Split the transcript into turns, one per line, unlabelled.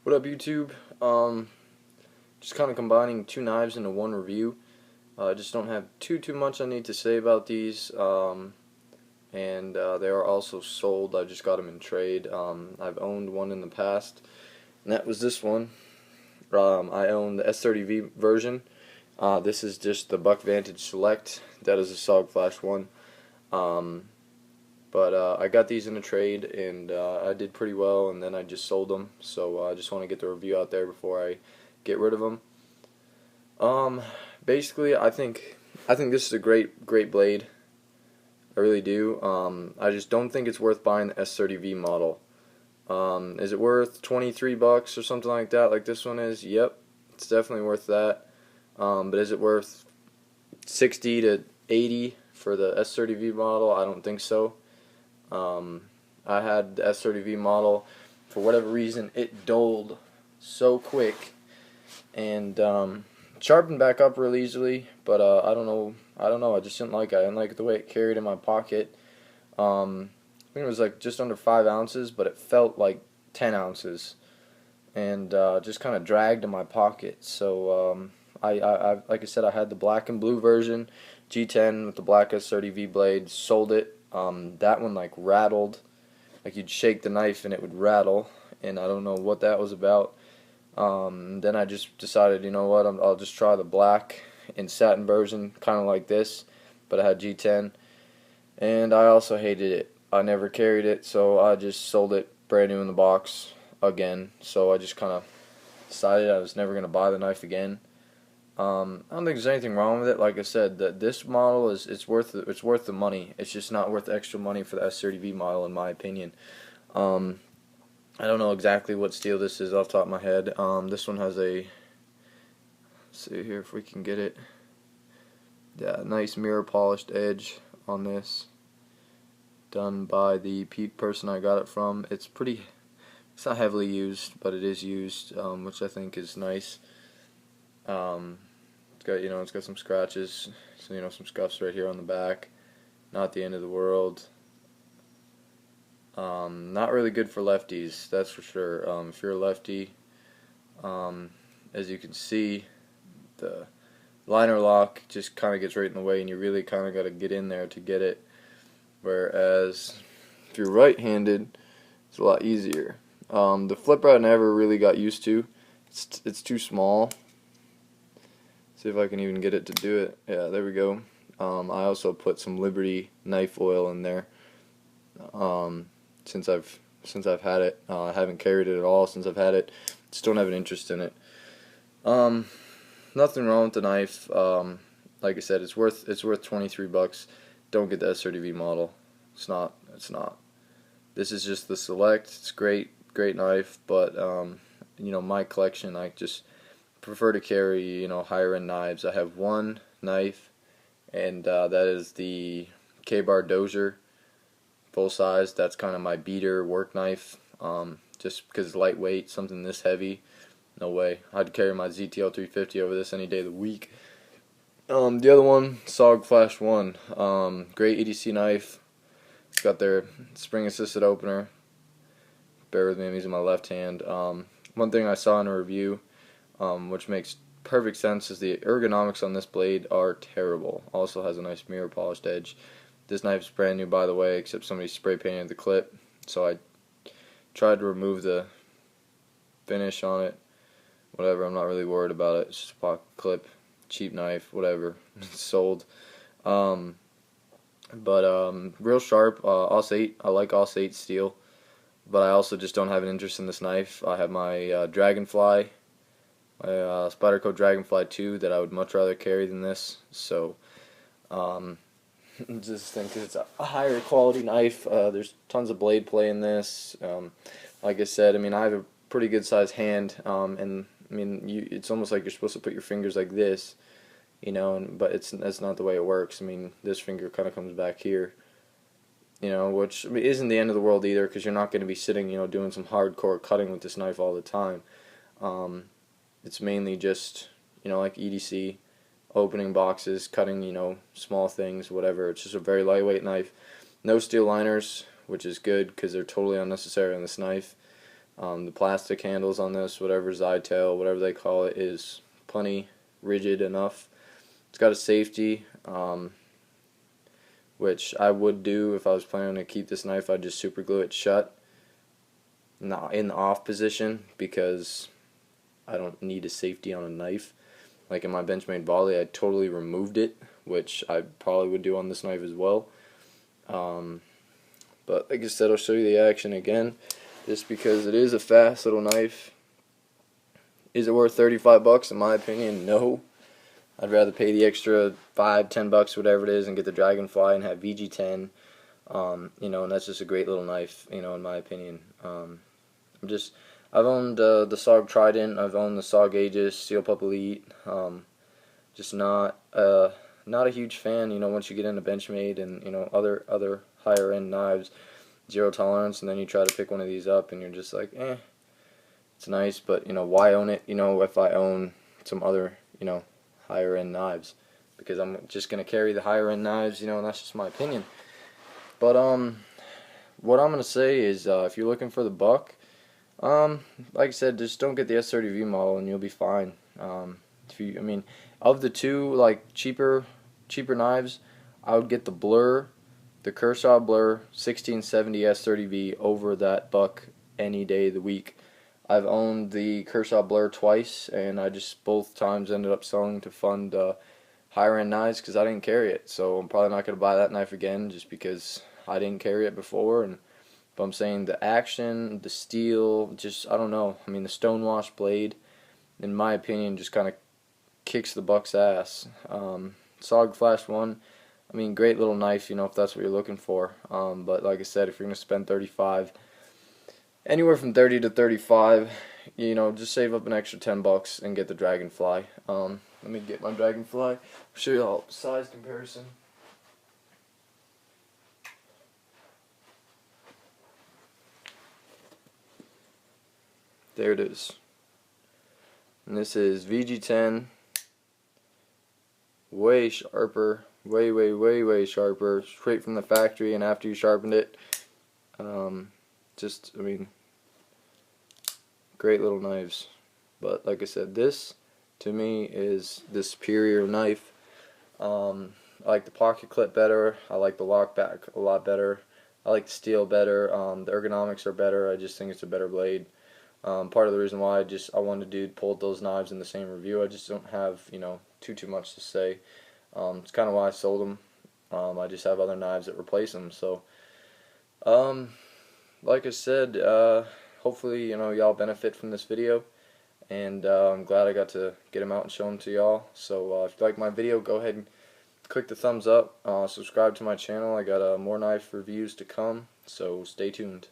What up, YouTube? Just kind of combining two knives into one review. I just don't have too much I need to say about these, and they are also sold. I just got them in trade. I've owned one in the past, and that was this one. I own the S30V version. This is just the Buck Vantage Select. That is a Sog Flash one. But I got these in a trade, and I did pretty well, and then I just sold them. So I just want to get the review out there before I get rid of them. Basically, I think this is a great blade. I really do. I just don't think it's worth buying the S30V model. Is it worth $23 or something like that, like this one is? Yep, it's definitely worth that. But is it worth $60 to $80 for the S30V model? I don't think so. I had the S30V model. For whatever reason, it dulled so quick and sharpened back up real easily. But I don't know. I just didn't like it. I didn't like the way it carried in my pocket. I think it was like just under 5 ounces, but it felt like 10 ounces, and just kind of dragged in my pocket. So I like I said, I had the black and blue version, G10 with the black S30V blade. Sold it. That one like rattled, like you'd shake the knife and it would rattle, and I don't know what that was about. Then I just decided, you know what, I'll just try the black and satin version, kind of like this, but I had G10, and I also hated it. I never carried it, so I just sold it brand new in the box again. So I just kind of decided I was never going to buy the knife again. I don't think there's anything wrong with it. Like I said, that this model it's worth the money. It's just not worth the extra money for the S30V model, in my opinion. I don't know exactly what steel this is off the top of my head. This one has a, let's see here if we can get it. Yeah, nice mirror polished edge on this, done by the person I got it from. It's not heavily used, but it is used, which I think is nice. It's got some scratches, so some scuffs right here on the back. Not the end of the world. Not really good for lefties, that's for sure. If you're a lefty, as you can see, the liner lock just kind of gets right in the way, and you really kind of got to get in there to get it. Whereas if you're right-handed, it's a lot easier. The flipper I never really got used to. It's too small. See if I can even get it to do it. Yeah, there we go. I also put some Liberty knife oil in there. Since I've had it, I haven't carried it at all since I've had it. Just don't have an interest in it. Nothing wrong with the knife. Like I said, it's worth $23. Don't get the S30V model. It's not. This is just the Select. It's great knife, but my collection, I just prefer to carry higher end knives. I have one knife, and that is the K-Bar Dozier full size. That's kind of my beater work knife, just because it's lightweight. Something this heavy, no way. I'd carry my ZTL 350 over this any day of the week. The other one, Sog Flash 1, great EDC knife. It's got their spring assisted opener. Bear with me, I'm using my left hand. One thing I saw in a review, which makes perfect sense, is the ergonomics on this blade are terrible. Also has a nice mirror polished edge. This knife is brand new, by the way, except somebody spray painted the clip, so I tried to remove the finish on it. Whatever, I'm not really worried about it. It's just a pocket clip, cheap knife, whatever. It's sold. Real sharp. Aus 8. I like Aus 8 steel, but I also just don't have an interest in this knife. I have my Dragonfly, my Spyderco Dragonfly 2 that I would much rather carry than this. So just think it's a higher quality knife. There's tons of blade play in this. Like I said, I have a pretty good sized hand, and it's almost like you're supposed to put your fingers like this, but that's not the way it works. This finger kind of comes back here, which isn't the end of the world either, because you're not going to be sitting, doing some hardcore cutting with this knife all the time. It's mainly just, like EDC, opening boxes, cutting, small things, whatever. It's just a very lightweight knife. No steel liners, which is good because they're totally unnecessary on this knife. The plastic handles on this, whatever Zytel, whatever they call it, is plenty rigid enough. It's got a safety, which I would do if I was planning to keep this knife. I'd just super glue it shut in the off position, because I don't need a safety on a knife. Like in my Benchmade volley, I totally removed it, which I probably would do on this knife as well. But like I said, I'll show you the action again, just because it is a fast little knife. Is it worth 35 bucks? In my opinion, no. I'd rather pay the extra $5-10, whatever it is, and get the Dragonfly and have VG10. You know, and that's just a great little knife, you know, in my opinion. I've owned the SOG Trident, I've owned the SOG Aegis, Steel Pup Elite. Just not a huge fan, you know, once you get into Benchmade and, you know, other higher end knives, zero tolerance, and then you try to pick one of these up and you're just like, it's nice, but, you know, why own it, you know, if I own some other, you know, higher end knives, because I'm just going to carry the higher end knives, you know, and that's just my opinion. But what I'm going to say is, if you're looking for the buck, like I said, just don't get the S30V model and you'll be fine. I mean, of the two, like, cheaper knives, I would get the Kershaw Blur 1670 S30V over that buck any day of the week. I've owned the Kershaw Blur twice, and I just both times ended up selling to fund higher end knives because I didn't carry it. So I'm probably not going to buy that knife again just because I didn't carry it before. But I'm saying the action, the steel, just, I don't know. I mean, the stonewash blade, in my opinion, just kind of kicks the buck's ass. SOG Flash 1, I mean, great little knife, you know, if that's what you're looking for. But like I said, if you're going to spend 35, anywhere from 30 to 35, you know, just save up an extra 10 bucks and get the Dragonfly. Let me get my Dragonfly. I'll show you all size comparison. There it is. And this is VG10. Way sharper. Way sharper. Straight from the factory, and after you sharpened it. I mean, great little knives. But like I said, this to me is the superior knife. I like the pocket clip better. I like the lockback a lot better. I like the steel better. The ergonomics are better. I just think it's a better blade. Part of the reason why I wanted to pull those knives in the same review. I just don't have, you know, too much to say. It's kind of why I sold them. I just have other knives that replace them. So, like I said, hopefully, you know, y'all benefit from this video, and I'm glad I got to get them out and show them to y'all. So if you like my video, go ahead and click the thumbs up, subscribe to my channel. I got more knife reviews to come, so stay tuned.